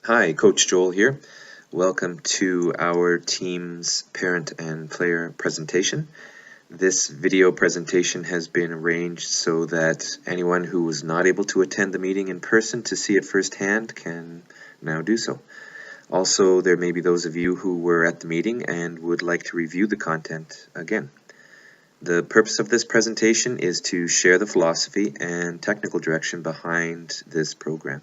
Hi, Coach Joel here. Welcome to our team's parent and player presentation. This video presentation has been arranged so that anyone who was not able to attend the meeting in person to see it firsthand can now do so. Also, there may be those of you who were at the meeting and would like to review the content again. The purpose of this presentation is to share the philosophy and technical direction behind this program.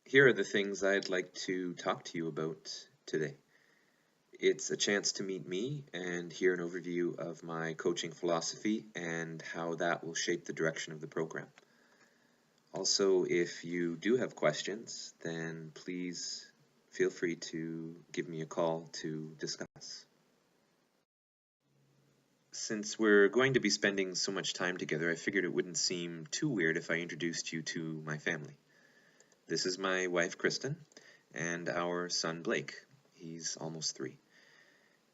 Here are the things I'd like to talk to you about today. It's a chance to meet me and hear an overview of my coaching philosophy and how that will shape the direction of the program. Also, if you do have questions, then please feel free to give me a call to discuss. Since we're going to be spending so much time together, I figured it wouldn't seem too weird if I introduced you to my family. This is my wife, Kristen, and our son, Blake. He's almost 3.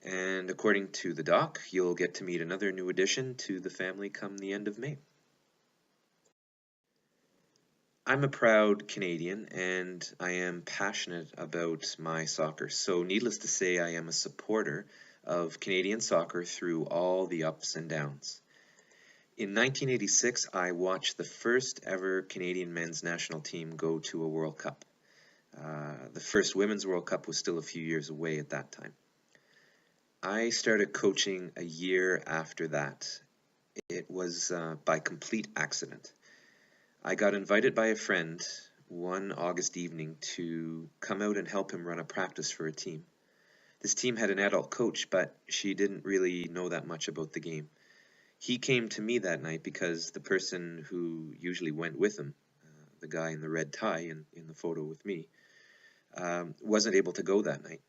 And according to the doc, you'll get to meet another new addition to the family come the end of May. I'm a proud Canadian and I am passionate about my soccer. So needless to say, I am a supporter of Canadian soccer through all the ups and downs. In 1986, I watched the first ever Canadian men's national team go to a World Cup. The first Women's World Cup was still a few years away at that time. I started coaching a year after that. It was by complete accident. I got invited by a friend one August evening to come out and help him run a practice for a team. This team had an adult coach, but she didn't really know that much about the game. He came to me that night because the person who usually went with him, the guy in the red tie in the photo with me, wasn't able to go that night.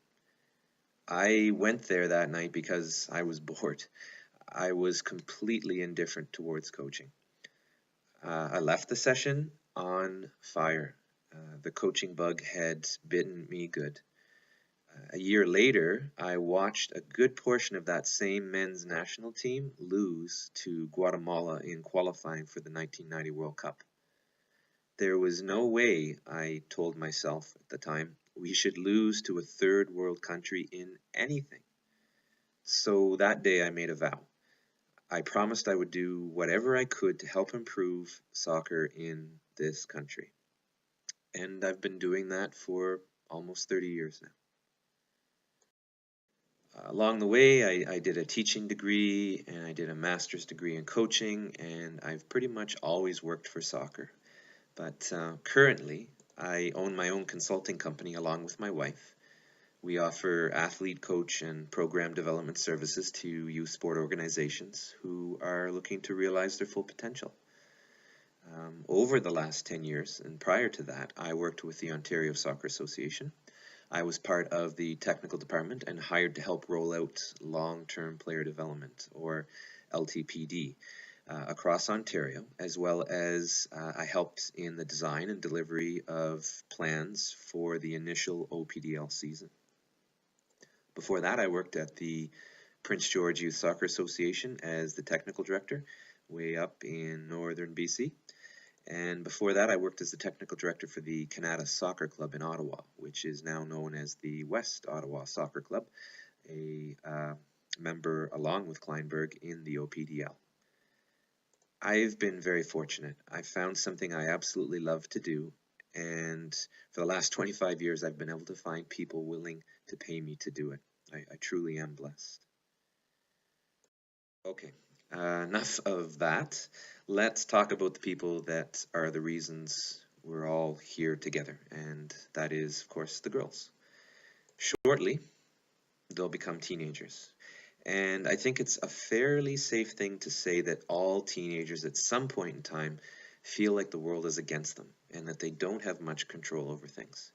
I went there that night because I was bored. I was completely indifferent towards coaching. I left the session on fire. The coaching bug had bitten me good. A year later, I watched a good portion of that same men's national team lose to Guatemala in qualifying for the 1990 World Cup. There was no way, I told myself at the time, we should lose to a third world country in anything. So that day I made a vow. I promised I would do whatever I could to help improve soccer in this country. And I've been doing that for almost 30 years now. Along the way, I did a teaching degree and I did a master's degree in coaching, and I've pretty much always worked for soccer. But currently, I own my own consulting company along with my wife. We offer athlete, coach, and program development services to youth sport organizations who are looking to realize their full potential. Over the last 10 years, and prior to that, I worked with the Ontario Soccer Association. I was part of the technical department and hired to help roll out long-term player development, or LTPD, across Ontario, as well as I helped in the design and delivery of plans for the initial OPDL season. Before that, I worked at the Prince George Youth Soccer Association as the technical director, way up in northern BC. And before that, I worked as the technical director for the Canada Soccer Club in Ottawa, which is now known as the West Ottawa Soccer Club, a member along with Kleinburgh in the OPDL. I've been very fortunate. I found something I absolutely love to do, and for the last 25 years, I've been able to find people willing to pay me to do it. I truly am blessed. Okay, enough of that. Let's talk about the people that are the reasons we're all here together, and that is, of course, the girls. Shortly, they'll become teenagers. And I think it's a fairly safe thing to say that all teenagers at some point in time feel like the world is against them and that they don't have much control over things.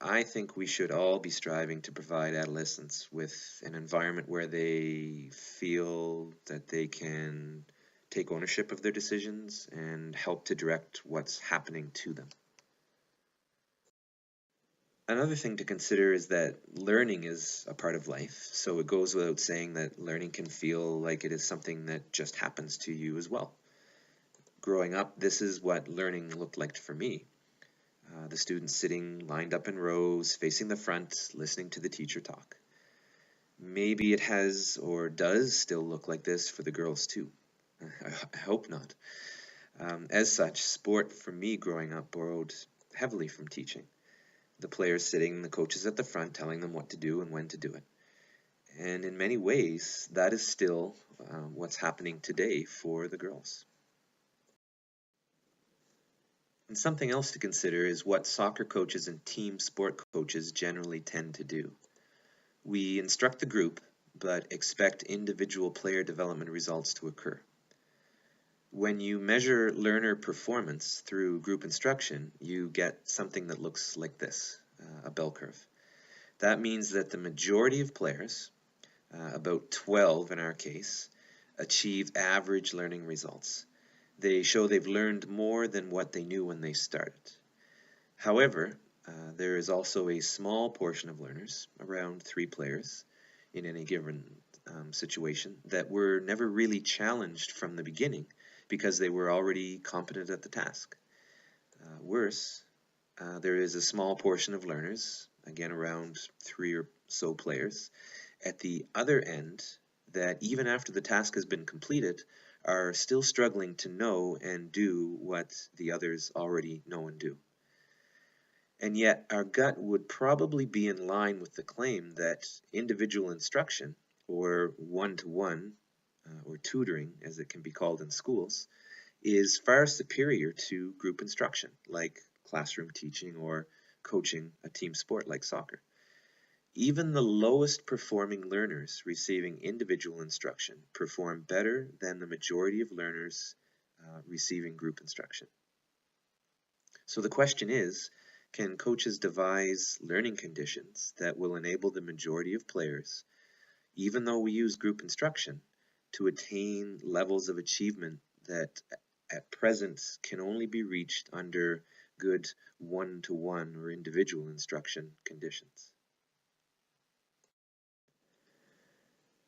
I think we should all be striving to provide adolescents with an environment where they feel that they can take ownership of their decisions and help to direct what's happening to them. Another thing to consider is that learning is a part of life, so it goes without saying that learning can feel like it is something that just happens to you as well. Growing up, this is what learning looked like for me. The students sitting lined up in rows, facing the front, listening to the teacher talk. Maybe it has or does still look like this for the girls too. I hope not. As such, sport for me growing up borrowed heavily from teaching. The players sitting, the coaches at the front telling them what to do and when to do it. And in many ways, that is still what's happening today for the girls. And something else to consider is what soccer coaches and team sport coaches generally tend to do. We instruct the group, but expect individual player development results to occur. When you measure learner performance through group instruction, you get something that looks like this, a bell curve. That means that the majority of players, about 12 in our case, achieve average learning results. They show they've learned more than what they knew when they started. However, there is also a small portion of learners, around 3 players in any given situation, that were never really challenged from the beginning because they were already competent at the task. Worse, there is a small portion of learners, again around 3 or so players, at the other end that even after the task has been completed are still struggling to know and do what the others already know and do. And yet our gut would probably be in line with the claim that individual instruction, or one-to-one, or tutoring as it can be called in schools, is far superior to group instruction like classroom teaching or coaching a team sport like soccer. Even the lowest performing learners receiving individual instruction perform better than the majority of learners receiving group instruction. So the question is, can coaches devise learning conditions that will enable the majority of players, even though we use group instruction, to attain levels of achievement that at present can only be reached under good one-to-one or individual instruction conditions?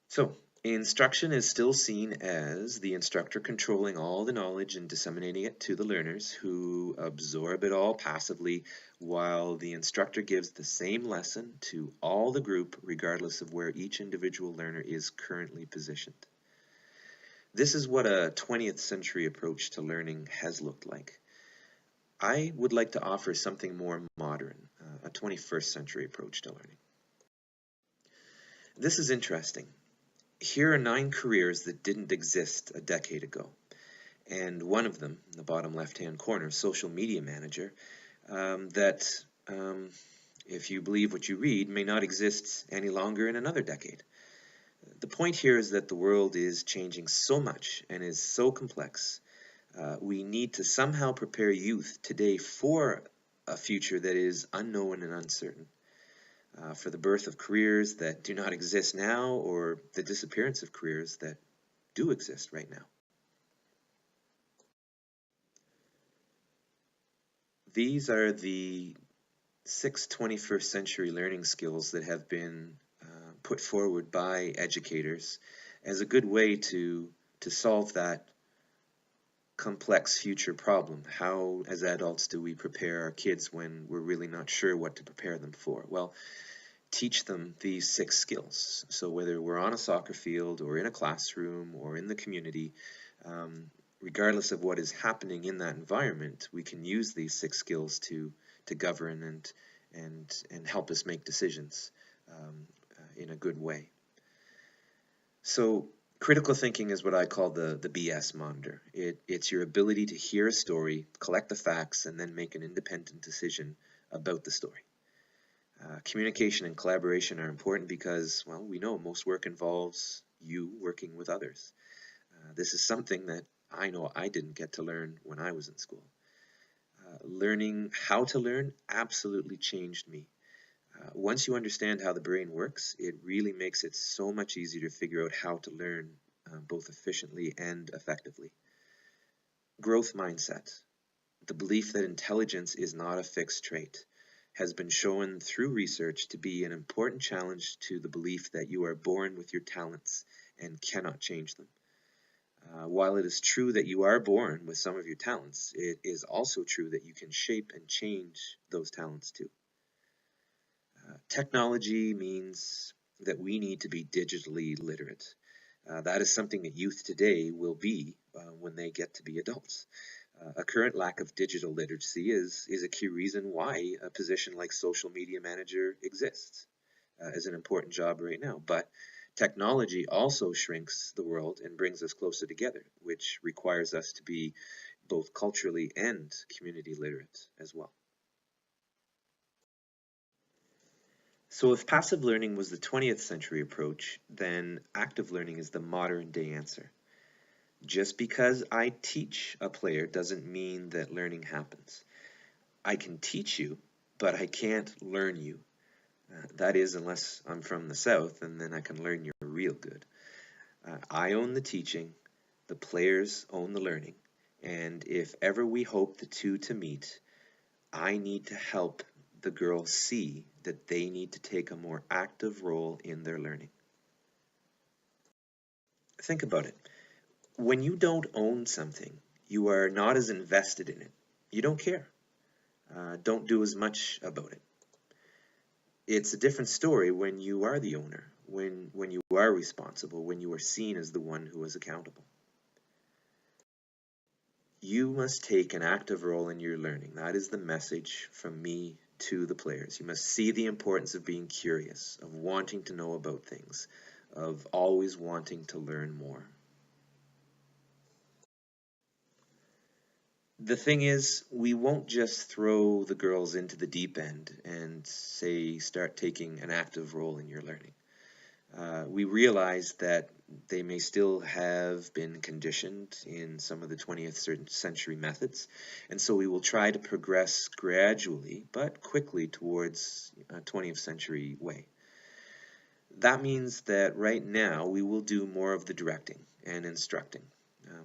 So, instruction is still seen as the instructor controlling all the knowledge and disseminating it to the learners who absorb it all passively, while the instructor gives the same lesson to all the group regardless of where each individual learner is currently positioned. This is what a 20th century approach to learning has looked like. I would like to offer something more modern, a 21st century approach to learning. This is interesting. Here are 9 careers that didn't exist a decade ago. And one of them, in the bottom left-hand corner, social media manager, that, if you believe what you read, may not exist any longer in another decade. The point here is that the world is changing so much and is so complex. We need to somehow prepare youth today for a future that is unknown and uncertain. For the birth of careers that do not exist now, or the disappearance of careers that do exist right now. These are the 6 21st century learning skills that have been put forward by educators as a good way to solve that complex future problem. How, as adults, do we prepare our kids when we're really not sure what to prepare them for? Well, teach them these 6 skills. So whether we're on a soccer field or in a classroom or in the community, regardless of what is happening in that environment, we can use these 6 skills to govern and help us make decisions in a good way. So critical thinking is what I call the BS monitor. It's your ability to hear a story, collect the facts, and then make an independent decision about the story. Communication and collaboration are important because, well, we know most work involves you working with others. This is something that I know I didn't get to learn when I was in school. Learning how to learn absolutely changed me. Once you understand how the brain works, it really makes it so much easier to figure out how to learn both efficiently and effectively. Growth mindset, the belief that intelligence is not a fixed trait, has been shown through research to be an important challenge to the belief that you are born with your talents and cannot change them. While it is true that you are born with some of your talents, it is also true that you can shape and change those talents too. Technology means that we need to be digitally literate. That is something that youth today will be when they get to be adults. A current lack of digital literacy is a key reason why a position like social media manager exists as an important job right now. But technology also shrinks the world and brings us closer together, which requires us to be both culturally and community literate as well. So if passive learning was the 20th century approach, then active learning is the modern day answer. Just because I teach a player doesn't mean that learning happens. I can teach you, but I can't learn you. That is, unless I'm from the South, and then I can learn you real good. I own the teaching, the players own the learning, and if ever we hope the two to meet, I need to help the girls see that they need to take a more active role in their learning. Think about it. When you don't own something, you are not as invested in it. You don't care. Don't do as much about it. It's a different story when you are the owner, when you are responsible, when you are seen as the one who is accountable. You must take an active role in your learning. That is the message from me to the players. You must see the importance of being curious, of wanting to know about things, of always wanting to learn more. The thing is, we won't just throw the girls into the deep end and say, start taking an active role in your learning. We realize that they may still have been conditioned in some of the 20th century methods, and so we will try to progress gradually but quickly towards a 20th century way. That means that right now we will do more of the directing and instructing.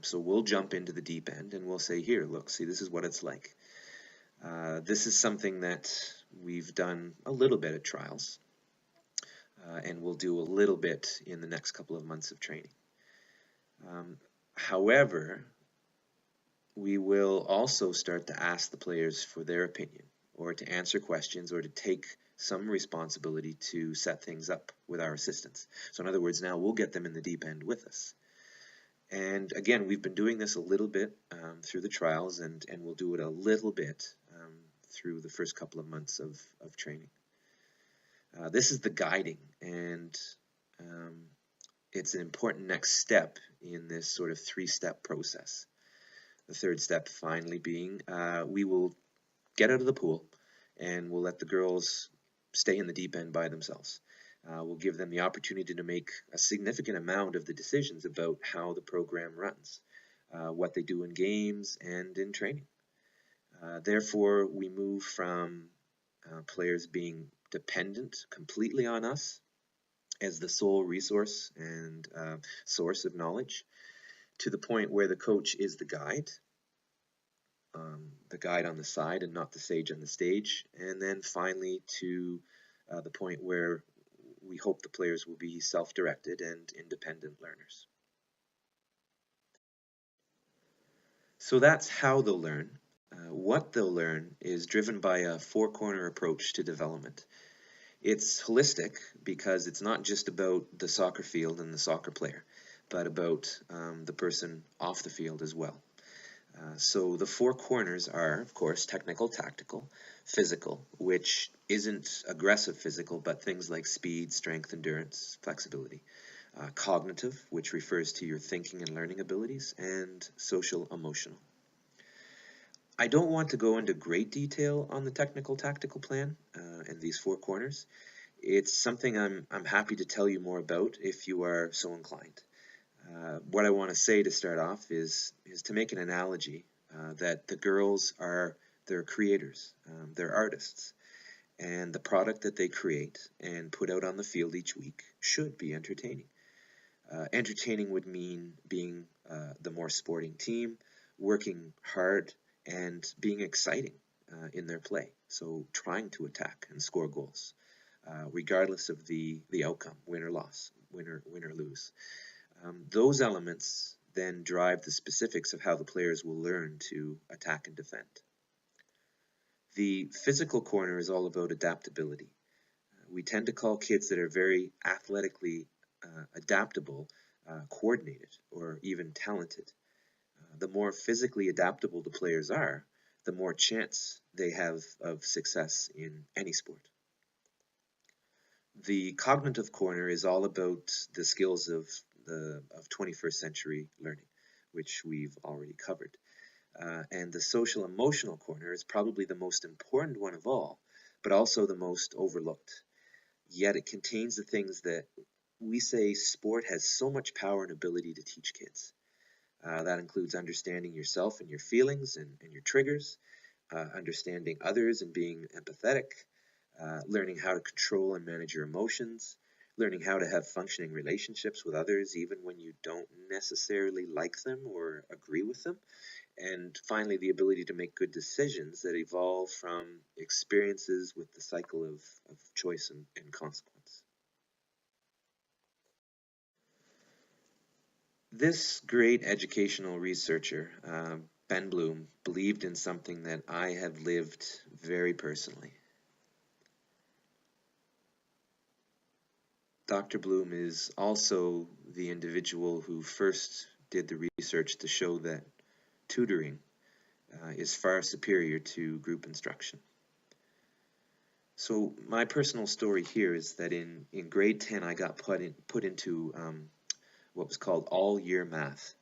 So we'll jump into the deep end and we'll say, here, look, see, this is what it's like. This is something that we've done a little bit at trials. And we'll do a little bit in the next couple of months of training. However, we will also start to ask the players for their opinion, or to answer questions, or to take some responsibility to set things up with our assistants. So in other words, now we'll get them in the deep end with us. And again, we've been doing this a little bit through the trials, and we'll do it a little bit through the first couple of months of training. This is the guiding, and it's an important next step in this sort of three-step process. The third step finally being we will get out of the pool and we'll let the girls stay in the deep end by themselves. We'll give them the opportunity to make a significant amount of the decisions about how the program runs, what they do in games and in training. Therefore, we move from players being dependent completely on us as the sole resource and source of knowledge, to the point where the coach is the guide on the side and not the sage on the stage, and then finally to the point where we hope the players will be self-directed and independent learners. So that's how they'll learn. What they'll learn is driven by a four-corner approach to development. It's holistic because it's not just about the soccer field and the soccer player, but about the person off the field as well. So the four corners are, of course, technical, tactical, physical, which isn't aggressive physical, but things like speed, strength, endurance, flexibility. Cognitive, which refers to your thinking and learning abilities, and social, emotional. I don't want to go into great detail on the technical, tactical plan and these four corners. It's something I'm happy to tell you more about if you are so inclined. What I want to say to start off is to make an analogy that the girls are their creators, they're artists, and the product that they create and put out on the field each week should be entertaining. Entertaining would mean being the more sporting team, working hard, and being exciting in their play. So trying to attack and score goals, regardless of the outcome, win or loss, win or lose. Those elements then drive the specifics of how the players will learn to attack and defend. The physical corner is all about adaptability. We tend to call kids that are very athletically adaptable coordinated or even talented. The more physically adaptable the players are, the more chance they have of success in any sport. The cognitive corner is all about the skills of 21st century learning, which we've already covered. And the social emotional corner is probably the most important one of all, but also the most overlooked. Yet it contains the things that we say sport has so much power and ability to teach kids. That includes understanding yourself and your feelings and your triggers, understanding others and being empathetic, learning how to control and manage your emotions, learning how to have functioning relationships with others even when you don't necessarily like them or agree with them, and finally the ability to make good decisions that evolve from experiences with the cycle of choice and consequence. This great educational researcher, Ben Bloom, believed in something that I have lived very personally. Dr. Bloom is also the individual who first did the research to show that tutoring is far superior to group instruction. So my personal story here is that in grade 10 I got put into what was called all-year math.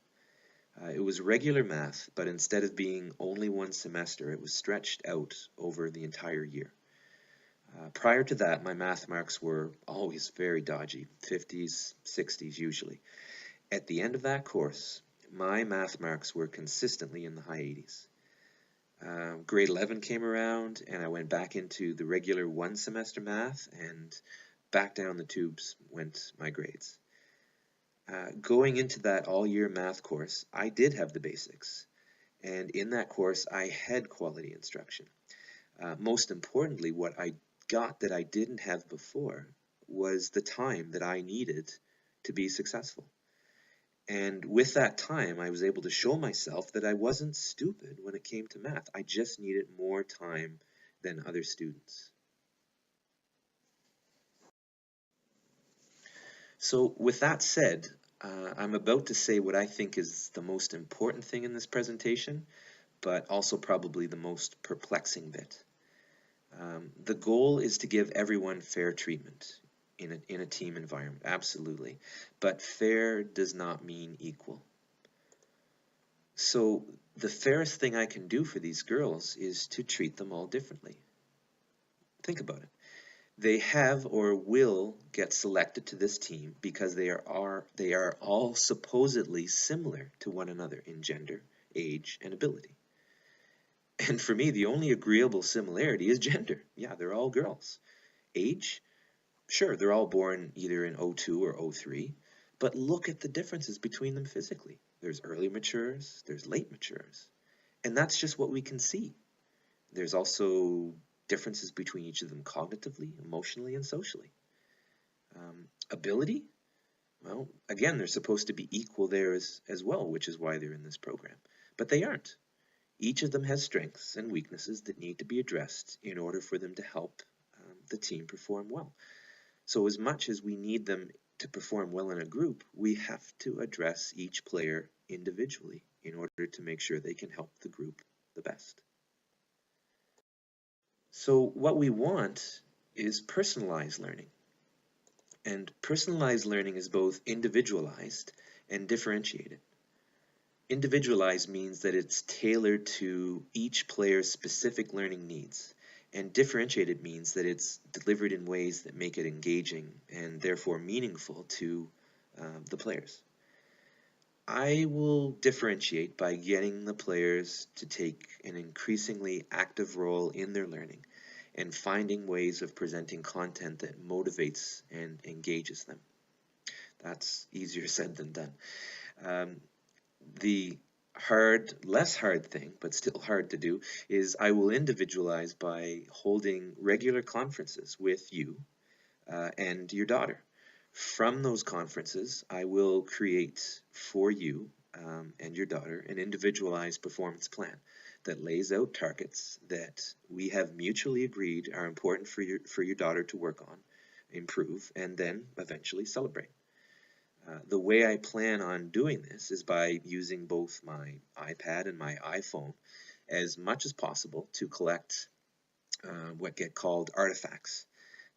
It was regular math, but instead of being only one semester, it was stretched out over the entire year. Prior to that, my math marks were always very dodgy, 50s, 60s usually. At the end of that course, my math marks were consistently in the high 80s. Grade 11 came around and I went back into the regular one semester math, and back down the tubes went my grades. Going into that all-year math course, I did have the basics, and in that course I had quality instruction. Most importantly, what I got that I didn't have before was the time that I needed to be successful. And with that time, I was able to show myself that I wasn't stupid when it came to math. I just needed more time than other students. So with that said, I'm about to say what I think is the most important thing in this presentation, but also probably the most perplexing bit. The goal is to give everyone fair treatment in a team environment, absolutely. But fair does not mean equal. So the fairest thing I can do for these girls is to treat them all differently. Think about it. They have or will get selected to this team because they are all supposedly similar to one another in gender, age, and ability. And for me, the only agreeable similarity is gender. Yeah, they're all girls. Age? Sure, they're all born either in 02 or 03, but look at the differences between them physically. There's early matures, there's late matures, and that's just what we can see. There's also differences between each of them cognitively, emotionally, and socially. Ability? Well, again, they're supposed to be equal there as well, which is why they're in this program, but they aren't. Each of them has strengths and weaknesses that need to be addressed in order for them to help the team perform well. So as much as we need them to perform well in a group, we have to address each player individually in order to make sure they can help the group the best. So what we want is personalized learning. And personalized learning is both individualized and differentiated. Individualized means that it's tailored to each player's specific learning needs, and differentiated means that it's delivered in ways that make it engaging and therefore meaningful to the players. I will differentiate by getting the players to take an increasingly active role in their learning and finding ways of presenting content that motivates and engages them. That's easier said than done. The less hard thing, but still hard to do, is I will individualize by holding regular conferences with you and your daughter. From those conferences, I will create for you and your daughter an individualized performance plan that lays out targets that we have mutually agreed are important for your daughter to work on, improve, and then eventually celebrate. The way I plan on doing this is by using both my iPad and my iPhone as much as possible to collect what get called artifacts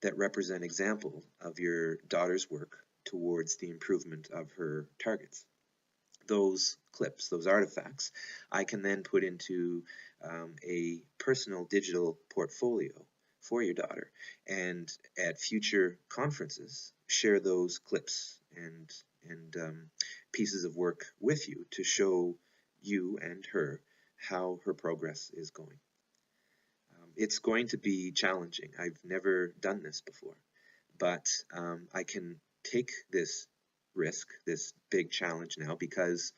that represent example of your daughter's work towards the improvement of her targets. Those clips, those artifacts, I can then put into a personal digital portfolio for your daughter, and at future conferences share those clips and pieces of work with you to show you and her how her progress is going. It's going to be challenging. I've never done this before, but I can take this risk, this big challenge now, because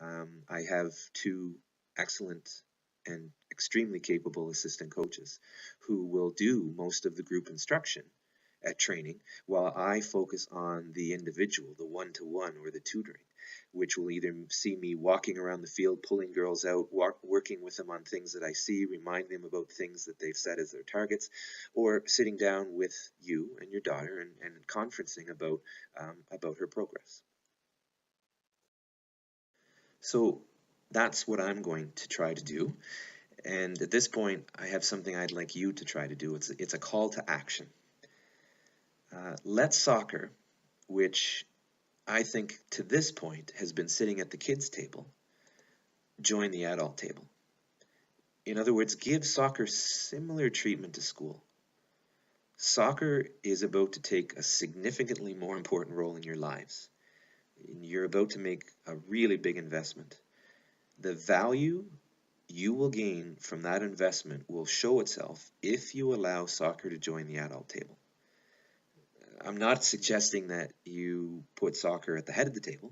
I have two excellent and extremely capable assistant coaches who will do most of the group instruction at training, while I focus on the individual, the one-to-one or the tutoring, which will either see me walking around the field, pulling girls out, working with them on things that I see, reminding them about things that they've set as their targets, or sitting down with you and your daughter and conferencing about her progress. So that's what I'm going to try to do. And at this point, I have something I'd like you to try to do. It's a call to action. Let soccer, which I think to this point has been sitting at the kids' table, join the adult table. In other words, give soccer similar treatment to school. Soccer is about to take a significantly more important role in your lives. You're about to make a really big investment. The value you will gain from that investment will show itself if you allow soccer to join the adult table. I'm not suggesting that you put soccer at the head of the table,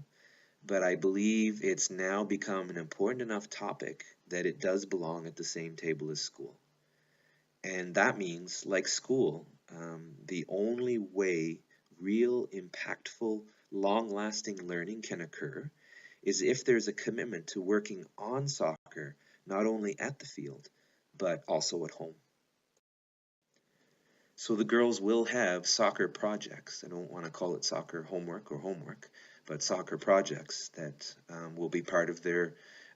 but I believe it's now become an important enough topic that it does belong at the same table as school. And that means, like school, the only way real, impactful, long-lasting learning can occur is if there's a commitment to working on soccer, not only at the field, but also at home. So the girls will have soccer projects. I don't want to call it soccer homework or homework, but soccer projects that will be part of their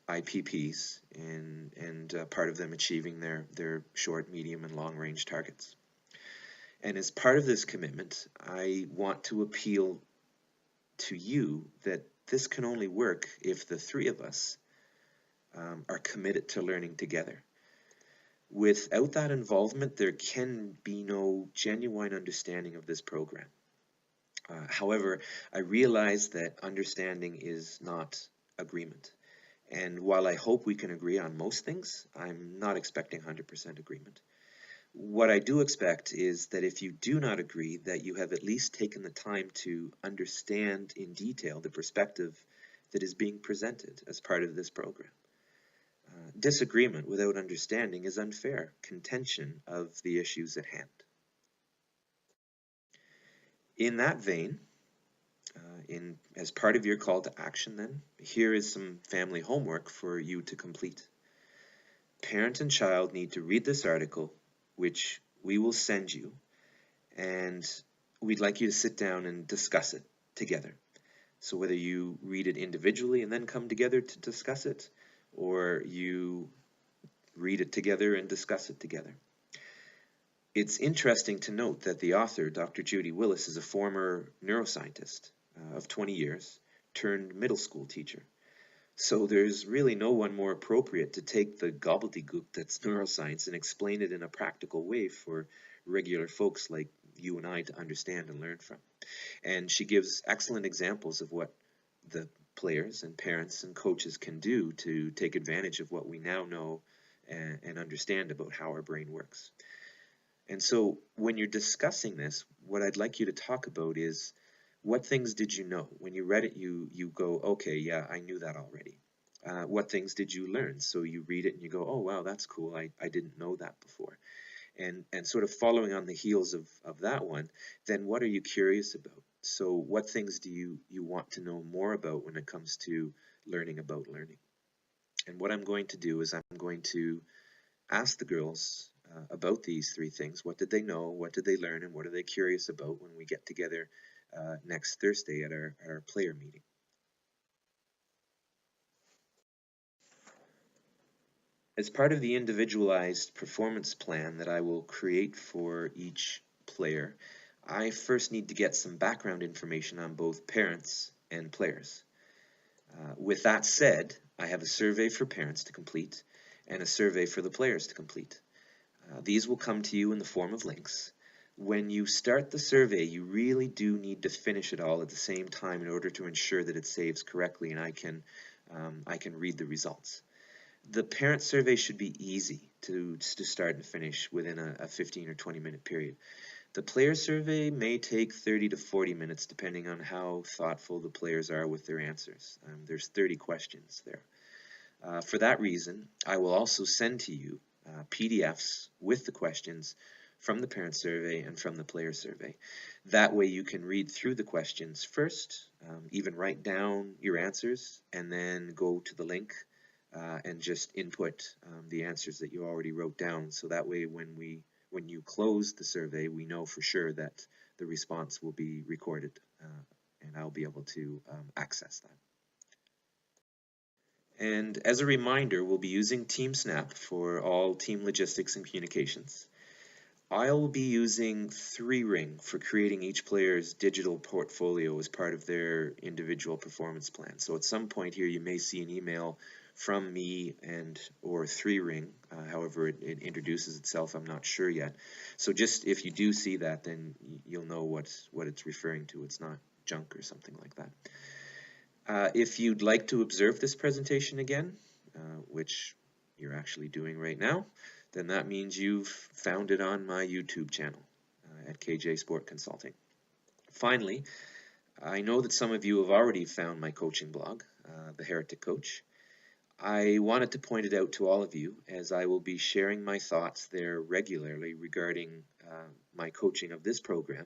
IPPs and part of them achieving their short, medium, and long range targets. And as part of this commitment, I want to appeal to you that this can only work if the three of us are committed to learning together. Without that involvement, there can be no genuine understanding of this program. However, I realize that understanding is not agreement. And while I hope we can agree on most things, I'm not expecting 100% agreement. What I do expect is that if you do not agree, that you have at least taken the time to understand in detail the perspective that is being presented as part of this program. Disagreement without understanding is unfair contention of the issues at hand. In that vein, as part of your call to action then, here is some family homework for you to complete. Parent and child need to read this article, which we will send you, and we'd like you to sit down and discuss it together. So whether you read it individually and then come together to discuss it, or you read it together and discuss it together. It's interesting to note that the author, Dr. Judy Willis, is a former neuroscientist of 20 years, turned middle school teacher. So there's really no one more appropriate to take the gobbledygook that's neuroscience and explain it in a practical way for regular folks like you and I to understand and learn from. And she gives excellent examples of what the players and parents and coaches can do to take advantage of what we now know and understand about how our brain works. And so when you're discussing this, what I'd like you to talk about is, what things did you know? When you read it, you go, okay, yeah, I knew that already. What things did you learn? So you read it and you go, oh, wow, that's cool. I didn't know that before. And sort of following on the heels of that one, then what are you curious about? So what things do you want to know more about when it comes to learning about learning. And what I'm going to do is I'm going to ask the girls about these three things. What did they know? What did they learn? And what are they curious about when we get together next Thursday at our player meeting? As part of the individualized performance plan that I will create for each player, I first need to get some background information on both parents and players. With that said, I have a survey for parents to complete and a survey for the players to complete. These will come to you in the form of links. When you start the survey, you really do need to finish it all at the same time in order to ensure that it saves correctly and I can read the results. The parent survey should be easy to start and finish within a 15 or 20-minute period. The player survey may take 30 to 40 minutes depending on how thoughtful the players are with their answers. There's 30 questions there. For that reason, I will also send to you PDFs with the questions from the parent survey and from the player survey. That way you can read through the questions first, even write down your answers, and then go to the link and just input the answers that you already wrote down. So that way when you close the survey, we know for sure that the response will be recorded and I'll be able to access that. And as a reminder, we'll be using TeamSnap for all team logistics and communications. I'll be using 3Ring for creating each player's digital portfolio as part of their individual performance plan. So at some point here, you may see an email from me and or 3Ring, however it introduces itself, I'm not sure yet. So just if you do see that, then you'll know what it's referring to. It's not junk or something like that. If you'd like to observe this presentation again, which you're actually doing right now, then that means you've found it on my YouTube channel at KJ Sport Consulting. Finally, I know that some of you have already found my coaching blog, The Heretic Coach. I wanted to point it out to all of you as I will be sharing my thoughts there regularly regarding my coaching of this program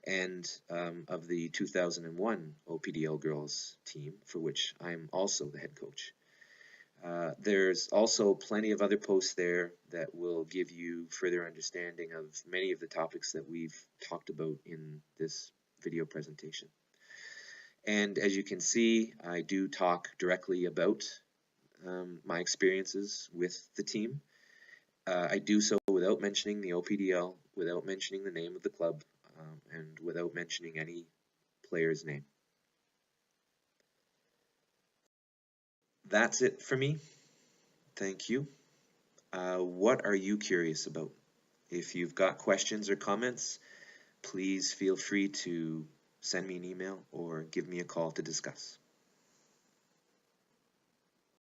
and of the 2001 OPDL Girls team, for which I'm also the head coach. There's also plenty of other posts there that will give you further understanding of many of the topics that we've talked about in this video presentation. And as you can see, I do talk directly about my experiences with the team. I do so without mentioning the OPDL, without mentioning the name of the club, and without mentioning any player's name. That's it for me. Thank you. What are you curious about? If you've got questions or comments, please feel free to send me an email or give me a call to discuss.